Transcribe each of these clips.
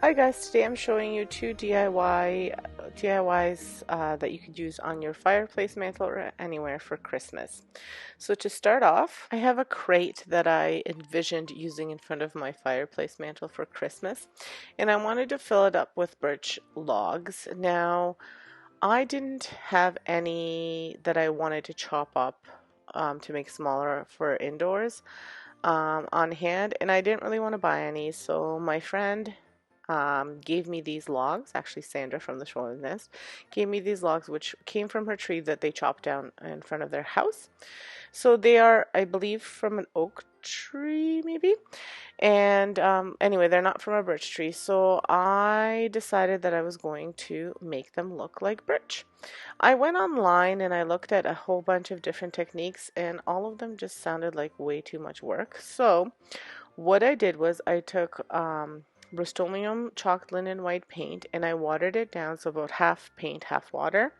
Hi guys, today I'm showing you two DIYs that you could use on your fireplace mantle or anywhere for Christmas. So to start off, I have a crate that I envisioned using in front of my fireplace mantle for Christmas, and I wanted to fill it up with birch logs. Now, I didn't have any that I wanted to chop up to make smaller for indoors on hand, and I didn't really want to buy any, so my friend gave me these logs. Actually, Sandra from the Shoreline Nest gave me these logs, which came from her tree that they chopped down in front of their house. So they are, I believe, from an oak tree, maybe. And anyway, they're not from a birch tree. So I decided that I was going to make them look like birch. I went online and I looked at a whole bunch of different techniques, and all of them just sounded like way too much work. So what I did was I took Rust-Oleum chalk linen white paint and I watered it down, so about half paint, half water.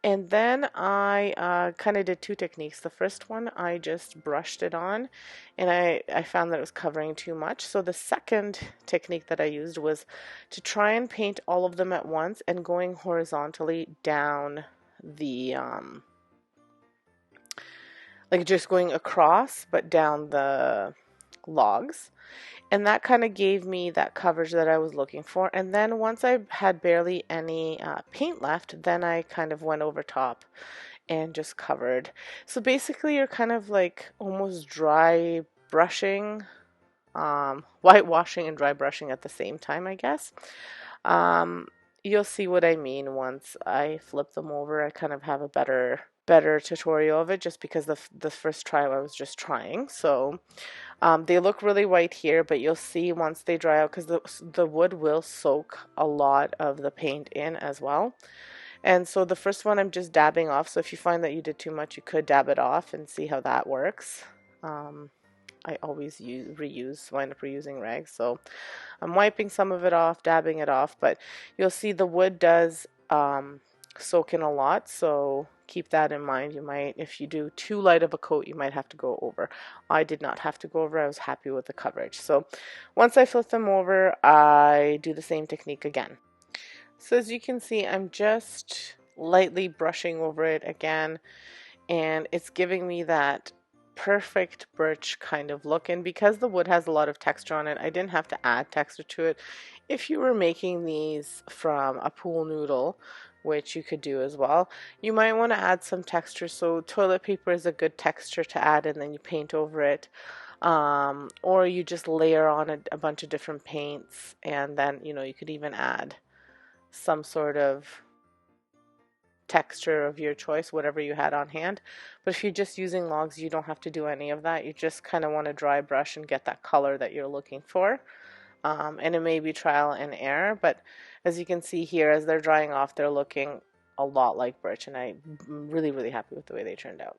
And then I kind of did two techniques. The first one, I just brushed it on, and I found that it was covering too much. So the second technique that I used was to try and paint all of them at once and going horizontally down the, like just going across, but down the logs. And that kind of gave me that coverage that I was looking for. And then once I had barely any paint left, then I kind of went over top and just covered. So basically you're kind of like almost dry brushing, whitewashing and dry brushing at the same time, I guess. You'll see what I mean once I flip them over. I kind of have a better tutorial of it, just because the first trial I was just trying. So they look really white here, but you'll see once they dry out, because the wood will soak a lot of the paint in as well. And so the first one I'm just dabbing off. So if you find that you did too much, you could dab it off and see how that works. I always wind up reusing rags, so I'm wiping some of it off, dabbing it off, but you'll see the wood does soak in a lot, so keep that in mind. You might, if you do too light of a coat, you might have to go over. I did not have to go over. I was happy with the coverage. So once I flip them over, I do the same technique again. So as you can see, I'm just lightly brushing over it again, and it's giving me that perfect birch kind of look. And because the wood has a lot of texture on it, I didn't have to add texture to it. If you were making these from a pool noodle, which you could do as well, you might want to add some texture. So toilet paper is a good texture to add, and then you paint over it. Or you just layer on a bunch of different paints, and then you could even add some sort of texture of your choice, whatever you had on hand. But if you're just using logs, you don't have to do any of that. You just kind of want to dry brush and get that color that you're looking for. And it may be trial and error, but as you can see here, as they're drying off, they're looking a lot like birch, and I'm really, really happy with the way they turned out.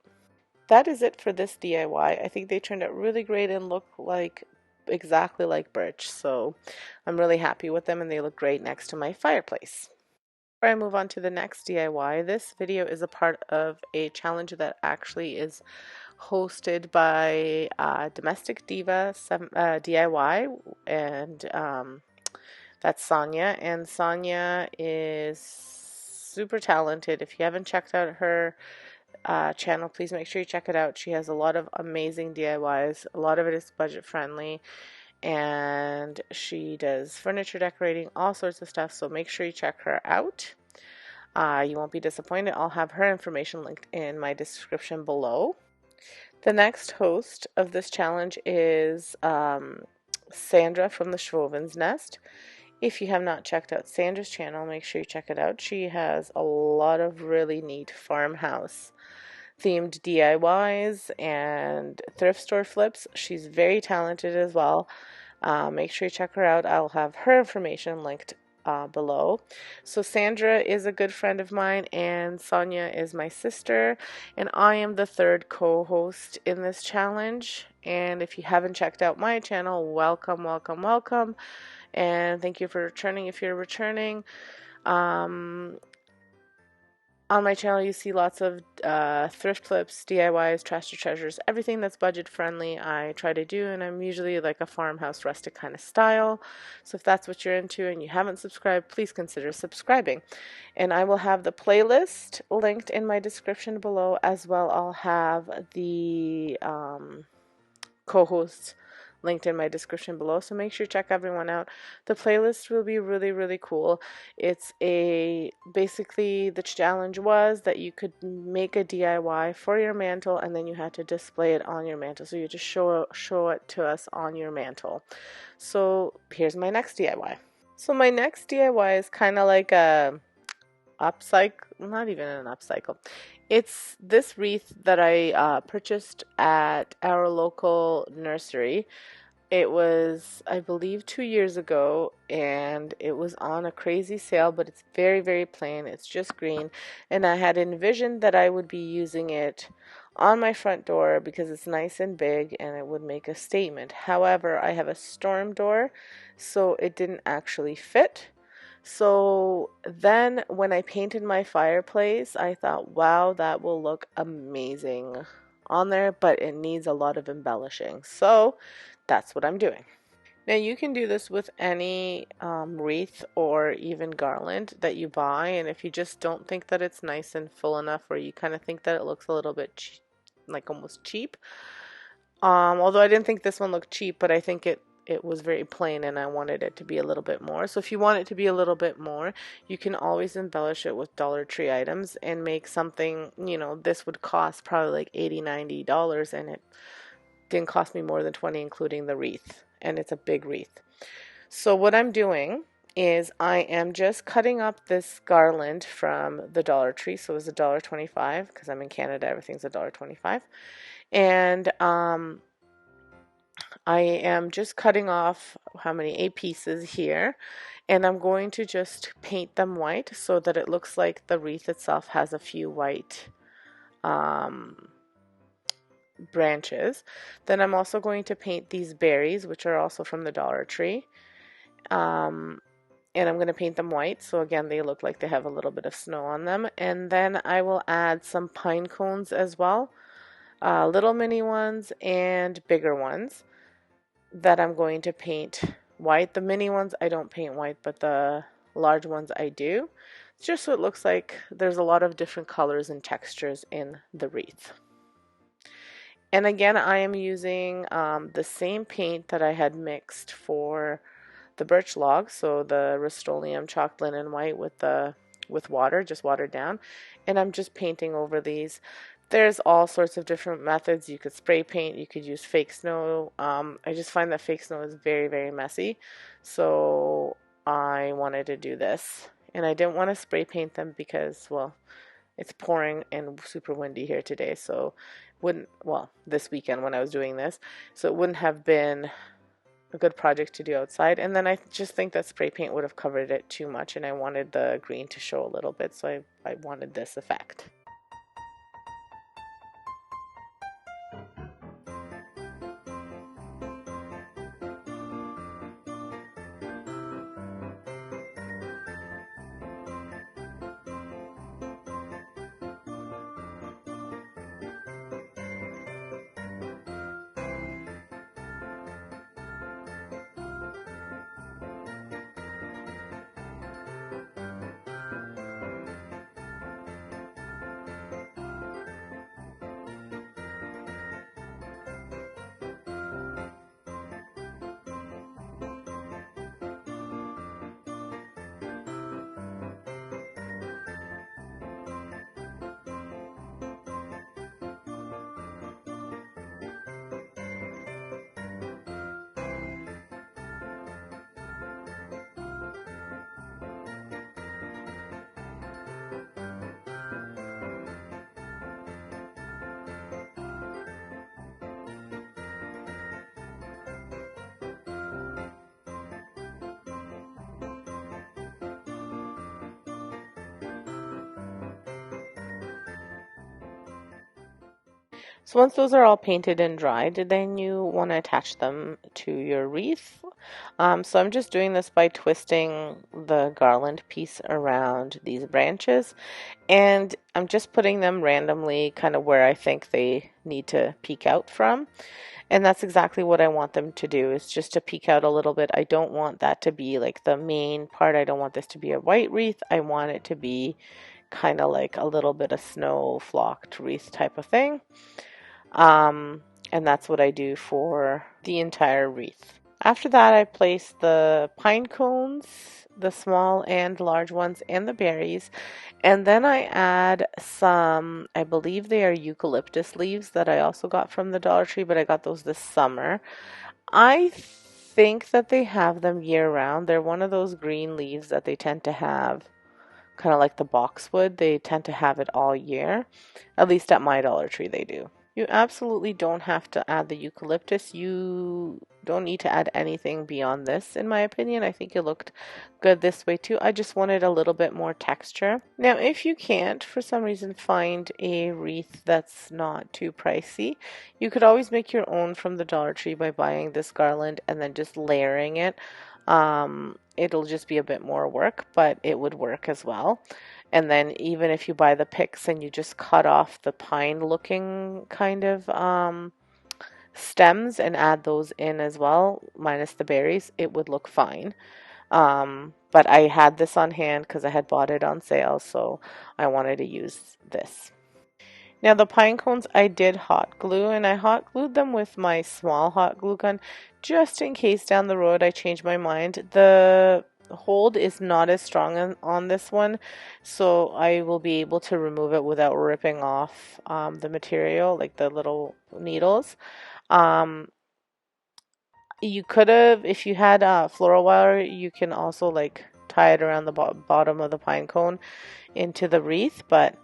That is it for this DIY. I think they turned out really great and look like exactly like birch, so I'm really happy with them, and they look great next to my fireplace. Before I move on to the next DIY, this video is a part of a challenge that actually is hosted by Domestic Diva DIY, and that's Sonia. And Sonia is super talented. If you haven't checked out her channel, please make sure you check it out. She has a lot of amazing DIYs. A lot of it is budget friendly, and she does furniture decorating, all sorts of stuff, so make sure you check her out. You won't be disappointed. I'll have her information linked in my description below. The next host of this challenge is Sandra from the Shoreline Nest. If you have not checked out Sandra's channel, make sure you check it out. She has a lot of really neat farmhouse themed DIYs and thrift store flips. She's very talented as well. Make sure you check her out. I'll have her information linked below. So Sandra is a good friend of mine, and Sonia is my sister, and I am the third co-host in this challenge. And if you haven't checked out my channel, welcome, welcome, welcome, and thank you for returning if you're returning. On my channel, you see lots of thrift flips, DIYs, trash to treasures, everything that's budget friendly I try to do, and I'm usually like a farmhouse rustic kind of style. So if that's what you're into and you haven't subscribed, please consider subscribing. And I will have the playlist linked in my description below, as well I'll have the co-hosts linked in my description below, so make sure to check everyone out. The playlist will be really cool. It's basically the challenge was that you could make a DIY for your mantle and then you had to display it on your mantle, so you just show it to us on your mantle. So here's my next DIY. So my next DIY is kind of like a upcycle, not even an upcycle. It's this wreath that I purchased at our local nursery. It was, I believe, 2 years ago, and it was on a crazy sale, but it's very plain. It's just green, and I had envisioned that I would be using it on my front door because it's nice and big and it would make a statement. However, I have a storm door, so it didn't actually fit. So then when I painted my fireplace, I thought, wow, that will look amazing on there, but it needs a lot of embellishing. So that's what I'm doing. Now you can do this with any wreath or even garland that you buy, and if you just don't think that it's nice and full enough, or you kind of think that it looks a little bit like almost cheap, although I didn't think this one looked cheap, but I think it was very plain and I wanted it to be a little bit more. So if you want it to be a little bit more, you can always embellish it with Dollar Tree items and make something, you know, this would cost probably like $80-90, and it didn't cost me more than $20 including the wreath, and it's a big wreath. So what I'm doing is I am just cutting up this garland from the Dollar Tree. So it was $1.25 because I'm in Canada, everything's $1.25. And I am just cutting off how many 8 pieces here, and I'm going to just paint them white so that it looks like the wreath itself has a few white branches. Then I'm also going to paint these berries, which are also from the Dollar Tree, and I'm going to paint them white, so again they look like they have a little bit of snow on them. And then I will add some pine cones as well, little mini ones and bigger ones, that I'm going to paint white. The mini ones I don't paint white, but the large ones I do, just so it looks like there's a lot of different colors and textures in the wreath. And again, I am using the same paint that I had mixed for the birch log, so the Rust-Oleum chalk linen white with water, just watered down, and I'm just painting over these. There's all sorts of different methods. You could spray paint, you could use fake snow. I just find that fake snow is very messy, so I wanted to do this. And I didn't want to spray paint them because, well, it's pouring and super windy here today, so this weekend when I was doing this, so it wouldn't have been a good project to do outside. And then I just think that spray paint would have covered it too much, and I wanted the green to show a little bit, so I wanted this effect. So once those are all painted and dried, then you want to attach them to your wreath. So I'm just doing this by twisting the garland piece around these branches, and I'm just putting them randomly kind of where I think they need to peek out from. And that's exactly what I want them to do, is just to peek out a little bit. I don't want that to be like the main part. I don't want this to be a white wreath. I want it to be kind of like a little bit of snow flocked wreath type of thing. And that's what I do for the entire wreath. After that, I place the pine cones, the small and large ones, and the berries. And then I add some, I believe they are eucalyptus leaves that I also got from the Dollar Tree, but I got those this summer. I think that they have them year round. They're one of those green leaves that they tend to have, kind of like the boxwood. They tend to have it all year. At least at my Dollar Tree, they do. You absolutely don't have to add the eucalyptus. You don't need to add anything beyond this, in my opinion. I think it looked good this way too. I just wanted a little bit more texture. Now, if you can't, for some reason, find a wreath that's not too pricey, you could always make your own from the Dollar Tree by buying this garland and then just layering it. It'll just be a bit more work, but it would work as well. And then even if you buy the picks and you just cut off the pine looking kind of stems and add those in as well, minus the berries, it would look fine. But I had this on hand because I had bought it on sale, so I wanted to use this. Now the pine cones I did hot glue, and I hot glued them with my small hot glue gun just in case down the road I change my mind. The hold is not as strong on this one, so I will be able to remove it without ripping off the material, like the little needles. You could have, if you had floral wire, you can also like tie it around the bottom of the pine cone into the wreath, but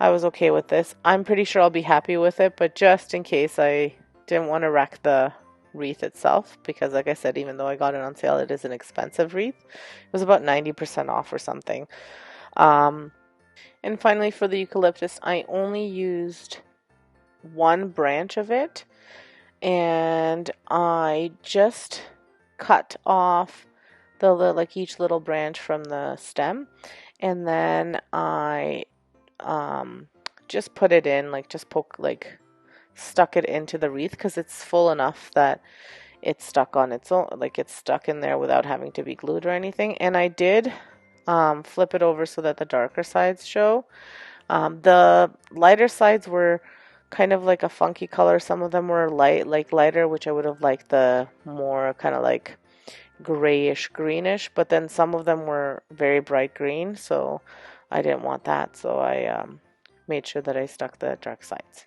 I was okay with this. I'm pretty sure I'll be happy with it, but just in case, I didn't want to wreck the wreath itself, because like I said, even though I got it on sale, it is an expensive wreath. It was about 90% off or something. And finally, for the eucalyptus, I only used one branch of it, and I just cut off the like each little branch from the stem, and then I just put it in, like just stuck it into the wreath, because it's full enough that it's stuck on its own, like it's stuck in there without having to be glued or anything. And I did flip it over so that the darker sides show. The lighter sides were kind of like a funky color. Some of them were lighter, which I would have liked the more kind of like grayish greenish, but then some of them were very bright green, so I didn't want that, so I made sure that I stuck the dark sides.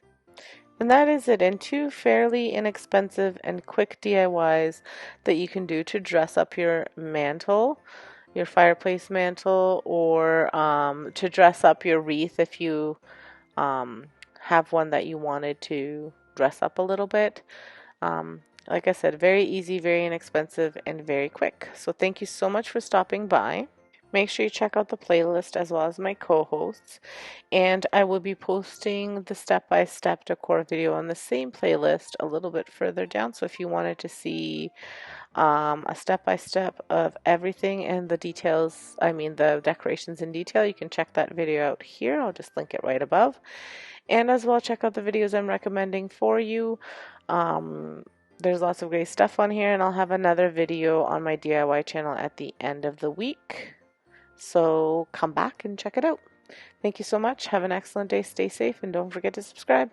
And that is it, in two fairly inexpensive and quick DIYs that you can do to dress up your mantle, your fireplace mantle, or to dress up your wreath if you have one that you wanted to dress up a little bit. Like I said, very easy, very inexpensive, and very quick. So thank you so much for stopping by. Make sure you check out the playlist as well as my co-hosts. And I will be posting the step-by-step decor video on the same playlist a little bit further down. So if you wanted to see a step-by-step of everything and the details, I mean the decorations in detail, you can check that video out here. I'll just link it right above. And as well, check out the videos I'm recommending for you. There's lots of great stuff on here, and I'll have another video on my DIY channel at the end of the week. So come back and check it out. Thank you so much. Have an excellent day. Stay safe, and don't forget to subscribe.